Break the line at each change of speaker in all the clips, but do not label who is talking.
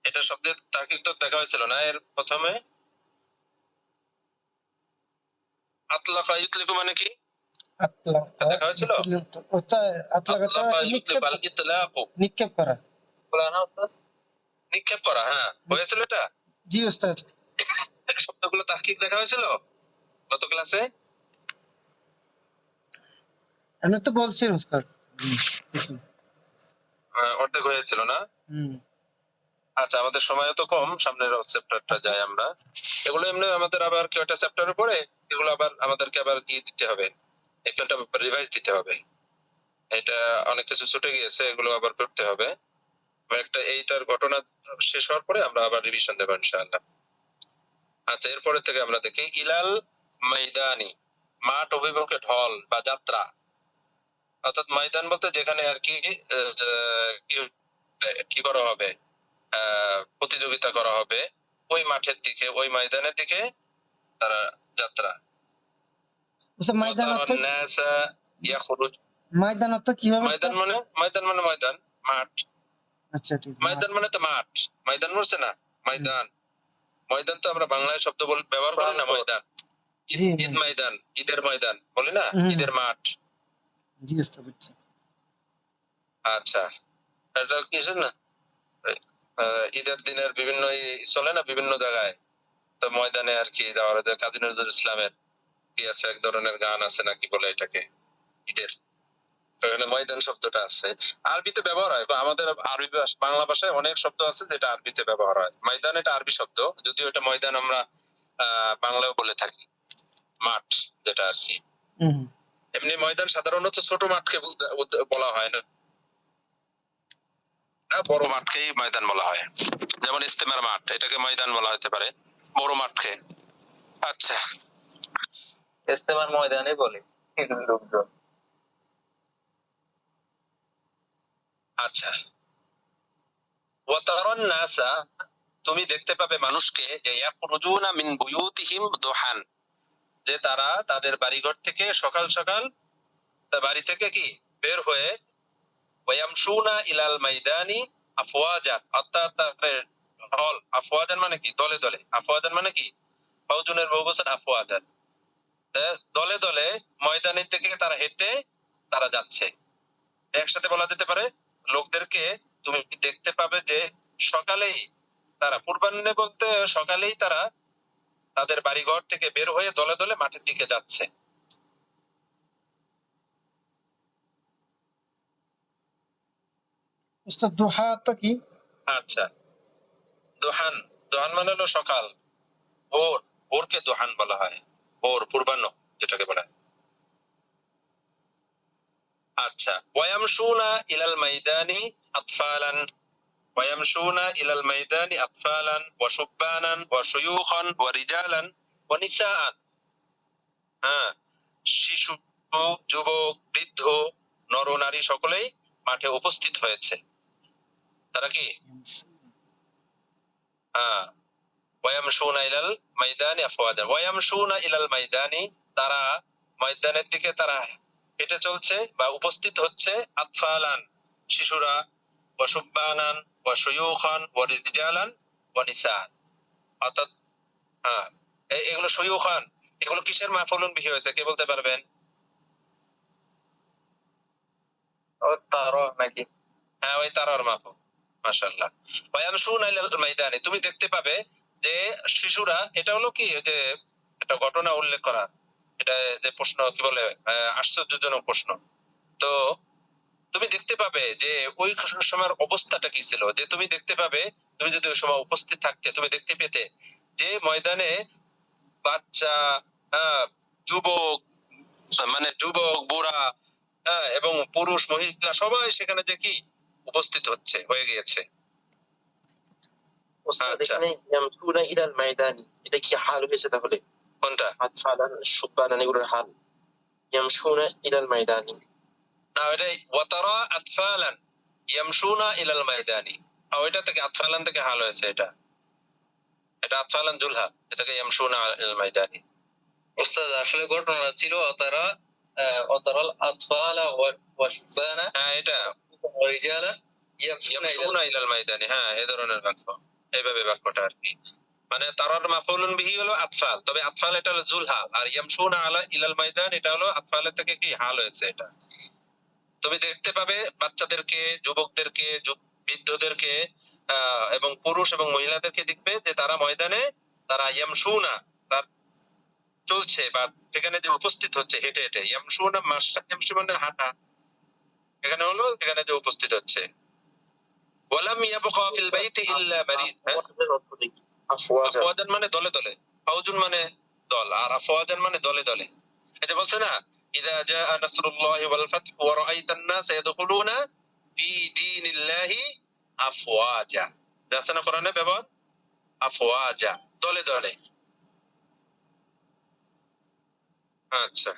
এটা শব্দের তার্কিক তো দেখা হয়েছিল না এর প্রথমে? আতলাকা ইউতলিকু মানে কি দেখা হয়েছিল?
নিক্ষেপ করা।
নিক্ষেপ করা, হ্যাঁ হয়েছিল এটা।
জি ওস্তাদ।
শব্দগুলো তার্কিক দেখা হয়েছিল গত ক্লাসে?
আমি তো বলছি ওস্তাদ।
অর্ধেক হয়েছিল না? আচ্ছা, আমাদের সময় তো কম, সামনের চ্যাপ্টারটা যাই আমরা। এগুলো এমনি আমাদের আবার কয়টা চ্যাপ্টারের পরে এগুলো আবার আমাদেরকে আবার দিয়ে দিতে হবে, একটা রিভাইজ দিতে হবে। এটা অনেক কিছু ছুটে গিয়েছে, এগুলো আবার করতে হবে। একটা এইটার ঘটনা শেষ হওয়ার পরে আমরা আবার রিভিশন দেব ইনশাআল্লাহ। আচ্ছা, এরপরে থেকে আমরা দেখি ইলাল ময়দানি, মাঠ অভিমুখে ঢল বা যাত্রা। অর্থাৎ ময়দান বলতে যেখানে আর কি কি করা হবে, প্রতিযোগিতা করা হবে, ওই মাঠের দিকে, ওই ময়দানের দিকে তারা যাত্রা।
ময়দান অর্থ কিভাবে?
ময়দান মানে ময়দান, মাঠ।
আচ্ছা ঠিক আছে।
ময়দান মানে তো মাঠ, ময়দান বলছে না ময়দান। ময়দান তো আমরা বাংলায় শব্দ ব্যবহার করি না, ময়দান। ঈদ ময়দান, ঈদের ময়দান বলি না, ঈদের মাঠ।
জি ওস্তাদ।
আচ্ছা, এটা কিছু না, ঈদের দিনের বিভিন্ন চলে না বিভিন্ন জায়গায়, তো ময়দানে আর কি যাওয়ার, কাজী নজরুল ইসলামের কি আছে এক ধরনের গান আছে নাকি বলে এটাকে ঈদের, ময়দান শব্দটা আছে। আরবিতে ব্যবহার হয়, আমাদের আরবি বাংলা ভাষায় অনেক শব্দ আছে যেটা আরবিতে ব্যবহার হয়। ময়দান এটা আরবি শব্দ, যদিও এটা ময়দান আমরা বাংলাও বলে থাকি, মাঠ যেটা আর কি। এমনি ময়দান সাধারণত ছোট মাঠকে বলা হয় না, বড় মাঠকেই ময়দান বলা হয়। যেমন ইস্তেমার মাঠ, এটাকে ময়দান বলা হতে পারে, বড় মাঠকে। আচ্ছা,
ইস্তেমার ময়দানে বলে লোকজন।
আচ্ছা, ওয়াতারান নাসা, তুমি দেখতে পাবে মানুষকে, যে ইয়াখরুজুনা মিন বুয়ুতিহিম দুহান, যে তারা তাদের বাড়িঘর থেকে সকাল সকাল বাড়ি থেকে কি বের হয়ে, ওয়ায়ামশুনা ইলাল মাইদানি আফওয়াজান, অর্থাৎ ঢল, আফওয়াজান মানে কি দলে দলে, আফওয়াজান মানে কি ফাউজুনের বহুবচন আফওয়াজান, দলে দলে ময়দানের দিকে তারা হেঁটে তারা যাচ্ছে। একসাথে বলা যেতে পারে লোকদেরকে তুমি দেখতে পাবে যে সকালেই তারা, পূর্বাহ্নে বলতে সকালেই তারা তাদের বাড়িঘর থেকে বের হয়ে দলে দলে মাঠের দিকে যাচ্ছে।
উস্তাদ দুহা তো কি?
আচ্ছা, দোহান, দোহান মানে হলো সকাল, ভোর, ভোরকে দোহান বলা হয়, ভোর, পূর্বাহ্ন যেটাকে বলা হয়। আচ্ছা, ওয়ায়ামশুনা ইলাল মাইদানি আতফালান, ওয়ায়ামশুনা ইলাল মাইদানি আতফালান ওয়া শুববানান ওয়া শুয়ুখান ওয়া রিজালান ওয়া নিসাআন। হ্যাঁ, শিশু, যুবক, বৃদ্ধ, নরনারী সকলেই মাঠে উপস্থিত হয়েছে। তারা কি ওয়ায়ামশুনা ইলাল মাইদানি আফওয়াজান, ওয়ায়ামশুনা ইলাল মাইদানি, তারা ময়দানের দিকে তারা হেঁটে চলছে বা উপস্থিত হচ্ছে, আতফালান শিশুরা, ওয়া শুববানান ওয়া শুয়ুখান ওয়া রিজালান ওয়া নিসাআন। অর্থাৎ এগুলো শুয়ুখান, এগুলো কিসের মাফউলুন বিহি হয়েছে কে বলতে পারবেন?
তারা নাকি?
হ্যাঁ, ওই তারার মাফউল, মাশাআল্লাহ। ওয়ায়ামশুনা ইলাল মাইদানি, তুমি দেখতে পাবে যে শিশুরা, এটা হলো কি যে একটা ঘটনা উল্লেখ করা, এটা যে প্রশ্ন কি বলে আশ্চর্যজনক প্রশ্ন। তো তুমি দেখতে পাবে যে ওই সময়ের অবস্থাটা কি ছিল, যে তুমি দেখতে পাবে, তুমি যদি ওই সময় উপস্থিত থাকতে তুমি দেখতে পেতে যে ময়দানে বাচ্চা, যুবক, মানে যুবক, বুড়া, এবং পুরুষ, মহিলা সবাই সেখানে যে কি উপস্থিত হচ্ছে, হয়ে গিয়েছে।
এখানে ইয়ামশুনা ইলাল মাইদানি, এটা কি হাল হয়েছে তাহলে?
কোনটা?
আতফালান শুববানান এগুলোর হাল। ইয়ামশুনা ইলাল মাইদানি,
না, এটাই ওয়াতারা আতফালান ইয়ামশুনা ইলাল মাইদানি, ওইটা থেকে আতফালান থেকে হাল হয়েছে, এটা আতফালান জুলহা, এটাকে ইয়ামশুনা ইলাল মাইদানি।
উস্তাদ আসলে ঘটনা ছিল তারা ওয়াতারাল আতফালা ওয়া শুববানা,
এটা
ওয়া রিজালান
ইয়ামশুনা ইলাল মাইদানি, এই ধরনের বাক্য। এইভাবে বাক্যটা আর কি। মানে তারার মাফউলুন বিহি হলো আতফাল, তবে আতফাল এটা হলো জুলহাল, আর ইয়ামশুনা আলা ইলাল ময়দান এটা হলো আতফালের থেকে কি হাল হয়েছে এটা। তুমি দেখতে পাবে বাচ্চাদেরকে, যুবকদেরকে, বৃদ্ধদেরকে এবং পুরুষ এবং মহিলাদেরকে দেখবে যে তারা ময়দানে তারা ইয়ামশুনা, তার চলছে বা সেখানে যে উপস্থিত হচ্ছে হেঁটে হেঁটে, ইয়ামশুনা মাশা, ইয়ামশু মানে হাঁটা, এখানে হলো এখানে যে উপস্থিত হচ্ছে। ওয়ালাম ইয়াবকা ফিল বাইতি ইল্লা মারিদ, আফওয়াজান মানে দলে দলে, ফাউজুন মানে দল, আর আফওয়াজান মানে দলে দলে। এটা বলছে না ইযা জাআ নাসরুল্লাহি ওয়াল ফাতহু ওয়া রাআইতান নাস ইয়াদখুলুনা ফি দীনিল্লাহি আফওয়াজা, আছে না কোরআনে ব্যবহার আফওয়াজা, দলে দলে। আচ্ছা,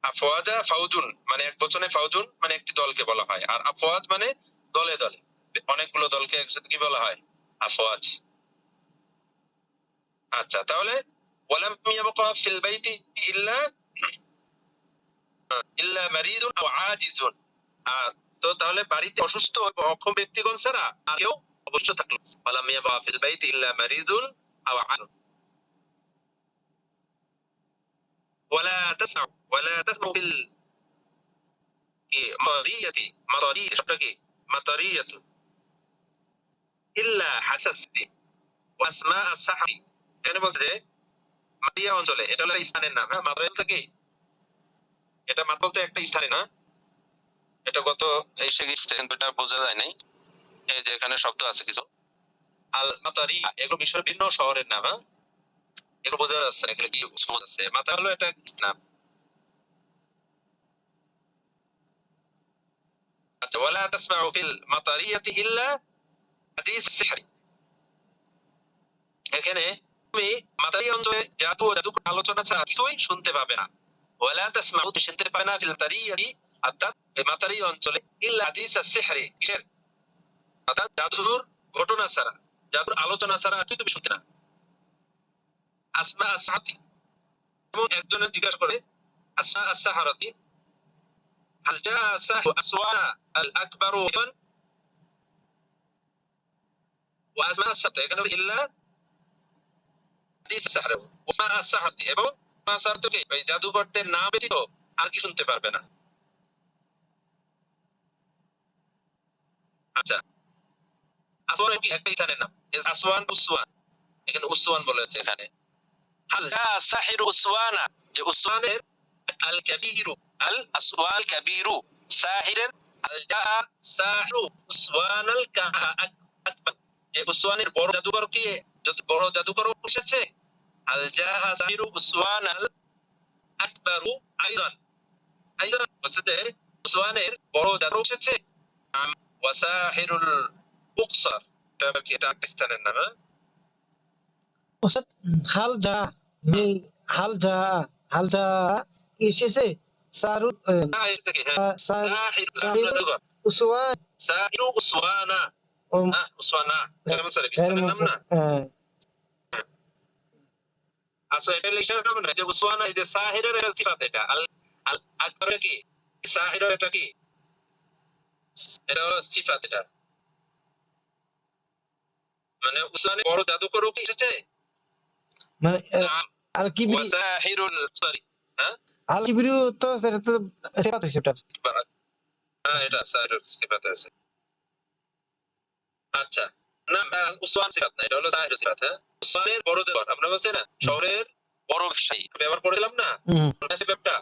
আফওয়াজা ফাউজুন মানে এক বচনে, ফাউজুন মানে একটি দলকে বলা হয়, আর আফওয়াজ মানে দলে দলে, অনেকগুলো দলকে একসাথে কি বলা হয়, আফওয়াজ। আচ্ছা, তাহলে ওয়ালাম ইয়াবকা ফিল বাইতি ইল্লা ইল্লা মারিদুন আও আজিজুন, তো তাহলে বাড়িতে অসুস্থ এবং অক্ষম ব্যক্তিগণ ছাড়া আর কেউ অবশ্য থাকলো। ওয়ালাম ইয়াবকা ফিল বাইতি ইল্লা মারিদুন আও আজিজুন। ওয়ালা তাসমাউ ফিল মাতারিয়াতি, মাতারি শব্দ কি, মাতারিয়াতু ইল্লা হাসাসতি ওয়া আসমা আস-সাহবি, এখানে বলছে মারিয়া অঞ্চলে, এটা হলো স্থানের নাম। হ্যাঁ, মাতারিয়া থেকে এটা মাত বলতে একটা স্থানে না, এটা কত এসে গেছে কিন্তু এটা বোঝা যায় নাই। এই যে এখানে শব্দ আছে কিছু, আল মাতারিয়া, এগুলো মিশরের ভিন্ন শহরের নাম। হ্যাঁ, এগুলো বোঝা যাচ্ছে না, এগুলো কি বোঝা যাচ্ছে, মাতা হলো এটা নাম। আচ্ছা, ওয়ালা তাসমাউ ফিল মাতারিয়াতি ইল্লা হাদিস সিহরি, এখানে তুমি মাতারি অঞ্চলে জাদু ও জাদুকর আলোচনা ছাড়া কিছুই শুনতে পাবে না। ওয়ালা তাসমাউ, শুনতে পাবে না, ফিল মাতারিয়াতি অর্থাৎ এই মাতারি অঞ্চলে, ইল্লা হাদিস সিহরি, কিসের, অর্থাৎ জাদুর ঘটনা ছাড়া, জাদুর আলোচনা ছাড়া তুমি শুনতে না। আসমা আস-সাহাতি, এবং একজনে জিজ্ঞাসা করে আসমা আস-সাহারাতি হাল জাআ সাহু আসওয়ানা আল আকবারু ইবন ওয়া আসমা আস-সাহাতি, এখানে ইল্লা হাদিস সিহরি ওয়া আসমা আস-সাহাতি, এবং সাহারাতকে এই জাদুকরদের নাম ব্যতীত আর কি শুনতে পারবে না। আচ্ছা, আসওয়ান কি একটা স্থানের নাম, আসওয়ান উসওয়ান, এখানে উসওয়ান বলেছে এখানে। হাল জাআ সাহিরু উসওয়ানা, যে উসওয়ানের আল কাবীরু, আল আসওয়াল কাবীরু সাহিরেন, হাল জাআ সাহিরু উসওয়ানাল আকবার, যে উসওয়ানের বড় জাদুকর কি, বড় জাদুকর এসেছে। হাল জাআ সাহিরু উসওয়ানাল আকবারু আইদান, আইদান হচ্ছে যে উসওয়ানের বড় জাদুকর এসেছে। ওয়া সাহিরুল উকসার, এটা কি, এটা পাকিস্তানের নাম।
ওস্তাদ, হাল যা হাল যা হাল যা এসেছে সারু
সাহির থেকে, হ্যাঁ, সাহির জাদুকর,
উসওয়ান
সাহিরু উসওয়ানা, হ্যাঁ উসওয়ানা, এটা মানে পাকিস্তানের নাম না। আচ্ছা, এটা লিখে রাখবেন না যে উসওয়ানা, এই যে সাহিরের এর সিফাত, এটা আল আকবার কি, সাহিরের এটা কি, এটা হলো সিফাত, এটা মানে উসওয়ানের বড় জাদুকর কি এসেছে,
মানে আল কিবরি,
ওয়া সাহিরুল, সরি, হ্যাঁ
আল কিবরি তো সেটা তো সিফাত হিসেবে
হ্যাঁ, এটা সাহিরুল সিফাত আছে। আচ্ছা, না উসওয়ান সিফাত না, এটা হলো সাহিরুল সিফাত। হ্যাঁ, উসওয়ানের বড় জাদুকর, আমরা বলছি না শহরের বড় ব্যবসায়ী, ব্যবহার করেছিলাম না সিফাতটা।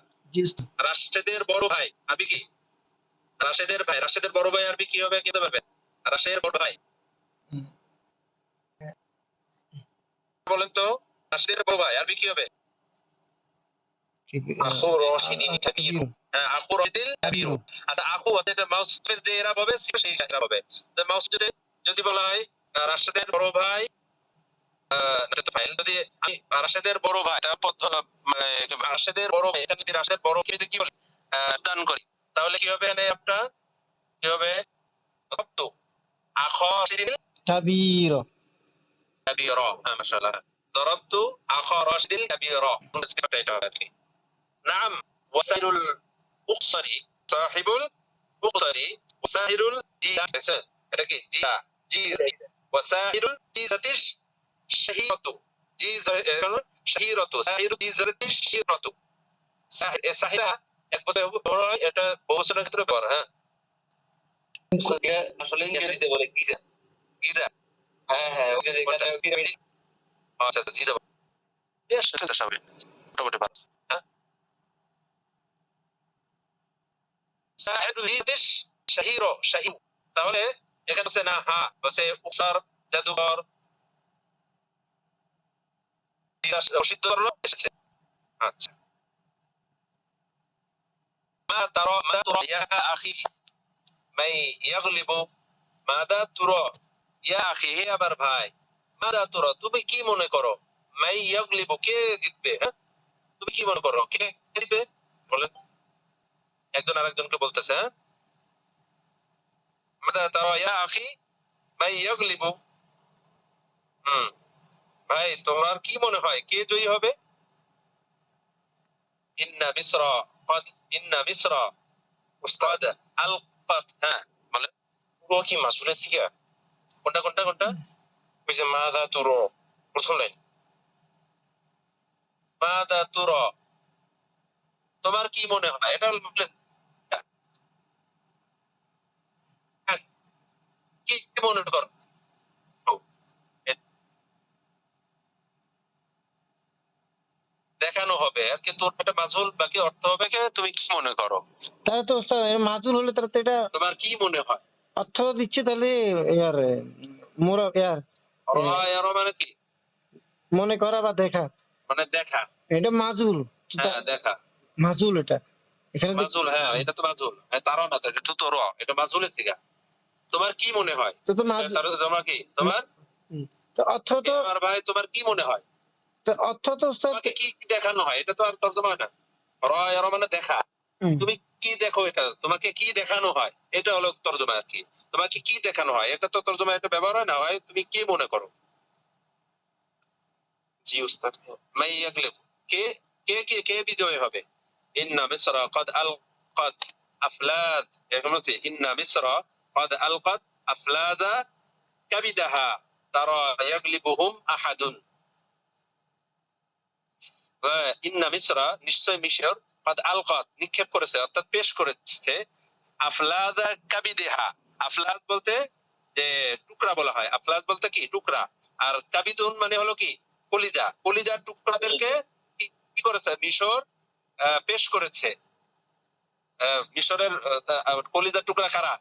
রাশেদের বড় ভাই আরবি কি, রাশেদের ভাই, রাশেদের বড় ভাই আরবি কি হবে, কি পারবেন, রাশেদের বড় ভাই বলেন তো, রাশেদের বড় ভাই আরবি কি হবে, আখু রাশিদিন কাবীরু, হ্যাঁ আখু রাশিদিল কাবীরু। আচ্ছা, আখু এটা মাউসুফের যে এরা হবে সেই এরা হবে, যে মাউসুফ যদি বলা হয় রাশেদের বড় ভাই, ফাইল যদি আমি রাশেদের বড় ভাই, রাশেদের বড় ভাই, এটা যদি রাশেদের বড় কে কি বলে দান করি, তাহলে কি হবে, এখানে আপনার কি হবে, তো আখা রাশিদিল
কাবীরা,
কাবীরা, হ্যাঁ মাশাআল্লাহ, দরাবতু আখা রাশিদিল কাবীরা, এটা হবে আর কি। নাম ওয়াসাইরুল উকসারি সাহিবুল উকসারি ওয়াসাহিরুল জিয়াদ, এটা কি জিজা জি ওয়াসাইরুল জিজাতিশ শাহিরাতু শাহিরাতু সাহিরু জিজাতিশ শাহিরাতু সাহিরা এক পদে বড় হয়, এটা বহুবচনের ক্ষেত্রে ব্যবহার। হ্যাঁ
আসলে ইংরেজিতে বলে গিজা।
গিজা।
হ্যাঁ হ্যাঁ, ওই যে যেখানে পিরামিড।
আচ্ছা আচ্ছা জিজা বেশ সেটা স্বাভাবিক মোটামুটি ভালো। হ্যাঁ সাহিরু জিজাতিশ শাহিরো শাহিউ, তাহলে এখানে হচ্ছে না হা হচ্ছে উসার জাদুঘর প্রসিদ্ধ করলো এসেছে। আচ্ছা মা তারা ইয়া আখি মাই ইয়াগলিবু, মাদা তুরা ইয়া আখি হে আমার ভাই, মাদা তুরা তুমি কি মনে করো, মাই ইয়াগলিবু কে জিতবে, হ্যাঁ তুমি কি মনে করো কে জিতবে বলেন, একজন আরেকজনকে বলতেছে। হ্যাঁ মাদা তারা ইয়া আখি মাই ইয়াগলিবু, ভাই তোমার কি মনে হয় কে জয়ী হবে। ইন্না মিসরা قد ইন্না মিসরা قد আলকাত, হ্যাঁ বলেন
পুরো কি মাসুলের সিগা?
কোনটা কোনটা কোনটা
ওই যে মাদা তুরো প্রথম লাইন।
মাদা তুরা তোমার কি মনে হয়, এটা হলো কি মনে করো, দেখানো হবে আর কি, তোর একটা মাজহুল বাকি অর্থ হবে কে তুমি কি মনে করো,
তাহলে তো ওস্তাদ মাজুল হলে তাহলে তো এটা
তোমার কি মনে হয়।
অর্থ দিচ্ছে তাহলে ইয়ার মোরা ইয়ার
রায় আরো মানে কি,
মনে করা বা দেখা,
মানে দেখা।
এটা মাজুল।
হ্যাঁ দেখা
মাজুল এটা এখানে তো
মাজহুল, হ্যাঁ এটা তো মাজহুল, হ্যাঁ তারা না তো এটা তো তোর, এটা মাজহুলের সিগা। তোমার কি মনে হয়,
তো মাজুল
তাহলে তোমার কি তোমার
তো অর্থ তো
আমার ভাই তোমার কি মনে হয়,
অর্থ তো ওস্তাদ
তোমাকে কি দেখানো হয়, এটা তো আর তর্জমা হয় না। রায় আরো মানে দেখা, তুমি কি দেখো, এটা তোমাকে কি দেখানো হয়, এটা হলো তর্জমা আর কি। তোমাকে কি দেখানো হয় এটা তো তর্জমা, এটা ব্যবহার হয় না, হয় তুমি কি মনে করো। জি উস্তাদ মাই ইয়াগলিব কে কে কে কে বিজয় হবে। ইন্না মিসরা قد আলকাত আফলাদ, এখানে হচ্ছে ইন্না মিসরা قد আলকাত আফলাদা কাবিদাহা তারা ইয়াগলিবুহুম আহাদুন। ইন্না মিসরা নিশ্চয় মিশর قد আলকাত নিক্ষেপ করেছে অর্থাৎ পেশ করেছে আফলাদা কাবিদাহা, আফলাদ বলতে যে টুকরা বলা হয়, আফলাদ বলতে কি টুকরা, আর কাবিদুন মানে হলো কি কলিজা, কলিজার টুকরাদেরকে কি করেছে মিশর পেশ করেছে। মিশরের কলিজার টুকরা কারা,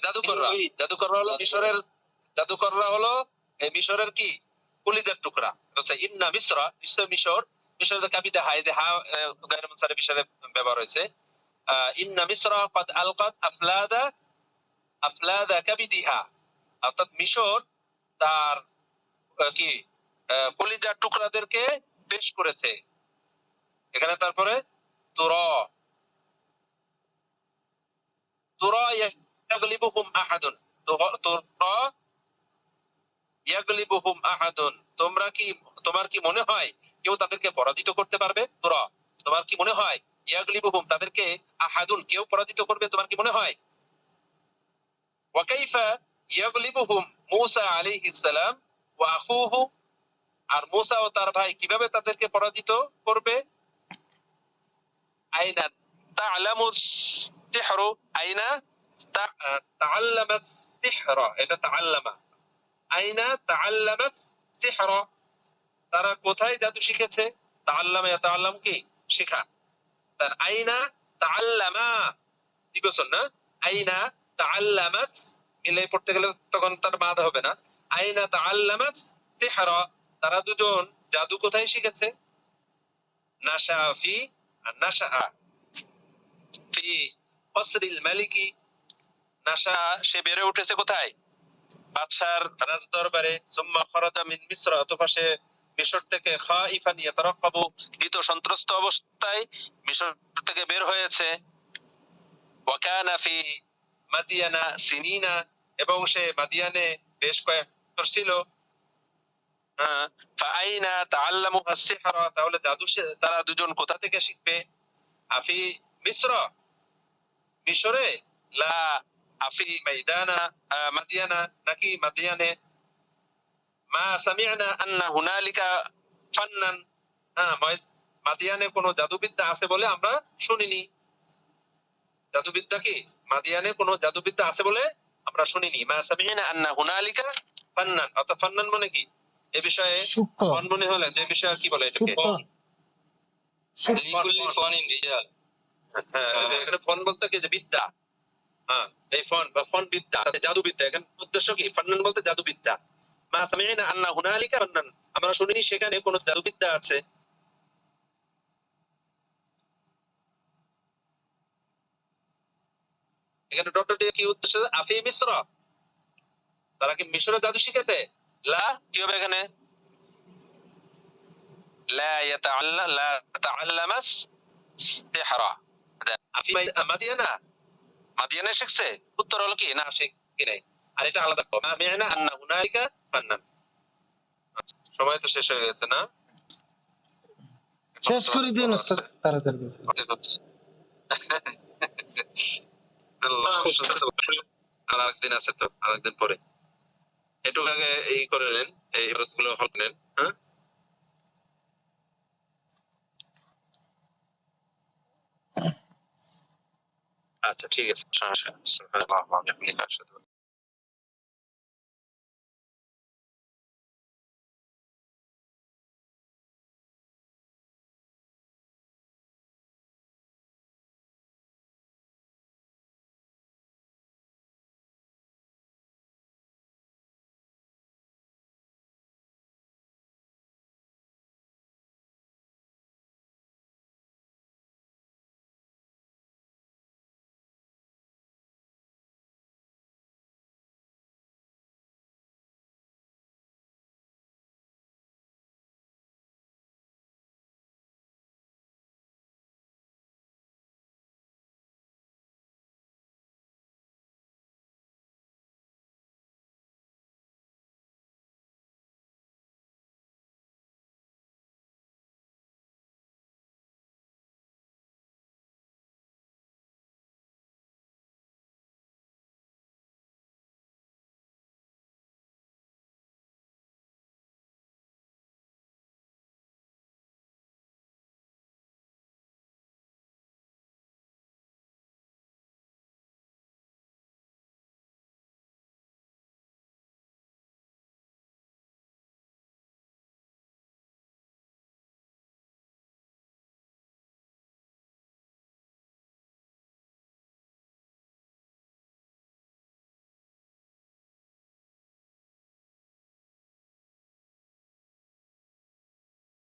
জাদুকররা, জাদুকররা হলো মিশরের, জাদুকররা হলো মিশরের কি কলিজার টুকরা। আচ্ছা ইন্না মিসরা নিশ্চয় মিশর, মিশরের কাবিদা হাই দে হা গায়র মুনসারিফ হিসেবে ব্যবহার হয়েছে। ইন্না মিসরা قد আলকাত আফলাদা আফলাদা কাবিদিহা, অর্থাৎ মিশর তার কি কলিজার টুকরাদেরকে পেশ করেছে। এখানে তারপরে তুরা তুরা ইয়াগলিবুহুম আহাদুন, তুরা ইয়াগলিবুহুম আহাদুন তোমরা কি, তোমার কি মনে হয় কেউ তাদেরকে পরাজিত করতে পারবে, তুরা তোমার কি মনে হয় ইয়াগলিবুহুম তাদেরকে আহাদুন কেউ পরাজিত করবে তোমার কি মনে হয়। ওয়া কাইফা ইয়াগলিবুহুম মূসা আলাইহিস সালাম ওয়া আখুহু, আর মূসা ও তার ভাই কিভাবে তাদেরকে পরাজিত করবে। আইনা তা'লামুস সিহরু, আইনা তা'আল্লামাস সিহরা, এটা তা'আল্লামা, আইনা তা'আল্লামাস সিহরা তারা কোথায় জাদু শিখেছে, তা'আল্লামা ইয়াতা'আল্লাম কি শেখা, তার আইনা তা'আল্লামা দ্বিবচন না, আইনা তা'আল্লামাস মিলে পড়তে গেলে তখন তার বাদ হবে না, আইনা তা'আল্লামাস সিহরা তারা দুজন জাদু কোথায় শিখেছে। নাশা ফি নাশা ফি কসরিল মালিকি, নাশা সে বেড়ে উঠেছে কোথায় বাদশার রাজ দরবারে। সুম্মা খরাজা মিন মিসর, অতঃপর সে মিশর থেকে খাইফান ইয়াতারাক্কাবু ভীত সন্ত্রস্ত অবস্থায় মিশর থেকে বের হয়েছে। ওয়া কানা ফি মাদিয়ানা সিনিনা, এবং সে মাদিয়ানে বেশ কয়েক বছর ছিল। ফাআইনা তাআল্লামু আস-সিহরা, তাহলে জাদু তারা দুজন কোথা থেকে শিখবে। আফি মিসর, মিশরে, লা আফি মাইদানা মাদিয়ানা নাকি মাদিয়ানে, মা সামি'না আন্না হুনালিকা ফান্নান, হ্যাঁ মাদিয়ানে কোনো জাদুবিদ্যা আছে বলে আমরা শুনিনি। জাদুবিদ্যা কি? মাদিয়ানে কোনো জাদুবিদ্যা আছে বলে আমরা শুনিনি। মা সামি'না আন্না হুনালিকা ফান্নান, অর্থাৎ ফান্নান মানে কি? এ বিষয়ে
সূক্ষ্ম
ফন মনে হলে যে বিষয়ে কি বলে এটাকে?
সূক্ষ্ম সূক্ষ্ম
লিকুল্লি ফানিন রিজাল।
হ্যাঁ, এখানে ফন বলতে কি যে বিদ্যা। হ্যাঁ, এই ফন বা ফন বিদ্যা, জাদুবিদ্যা। এখানে উদ্দেশ্য কি? ফান্নান বলতে জাদুবিদ্যা। মা সামি'না আন্না হুনালিকা ফান্নান, আমরা শুনিনি সেখানে কোনো জাদুবিদ্যা আছে। এখানে ডক্টর দিয়ে কি উদ্দেশ্য? আফি মিশ্র, তারা কি মিশরে জাদু শিখেছে? লা, কি হবে এখানে? লা ইয়াতাআল্লামাস সিহরা। আফি মাদিয়ানা, মাদিয়ানা শিখছে? উত্তর হলো কি না, শিখি নাই। আর এটা আলাদা। মামিনা আন্না হুনালিকা ফান্নান। সময় তো শেষ হয়ে গেছে না?
শেষ করে দিন উস্তাদ তাড়াতাড়ি।
আল্লাহ, আর আরেকদিন আছে তো, আরেকদিন পরে এটুকু আগে এই করে নেন, এই গুলো হল নেন। হ্যাঁ, আচ্ছা ঠিক আছে, সমস্যা নেই। সুবহানাল্লাহ ওয়া বিহামদিহি।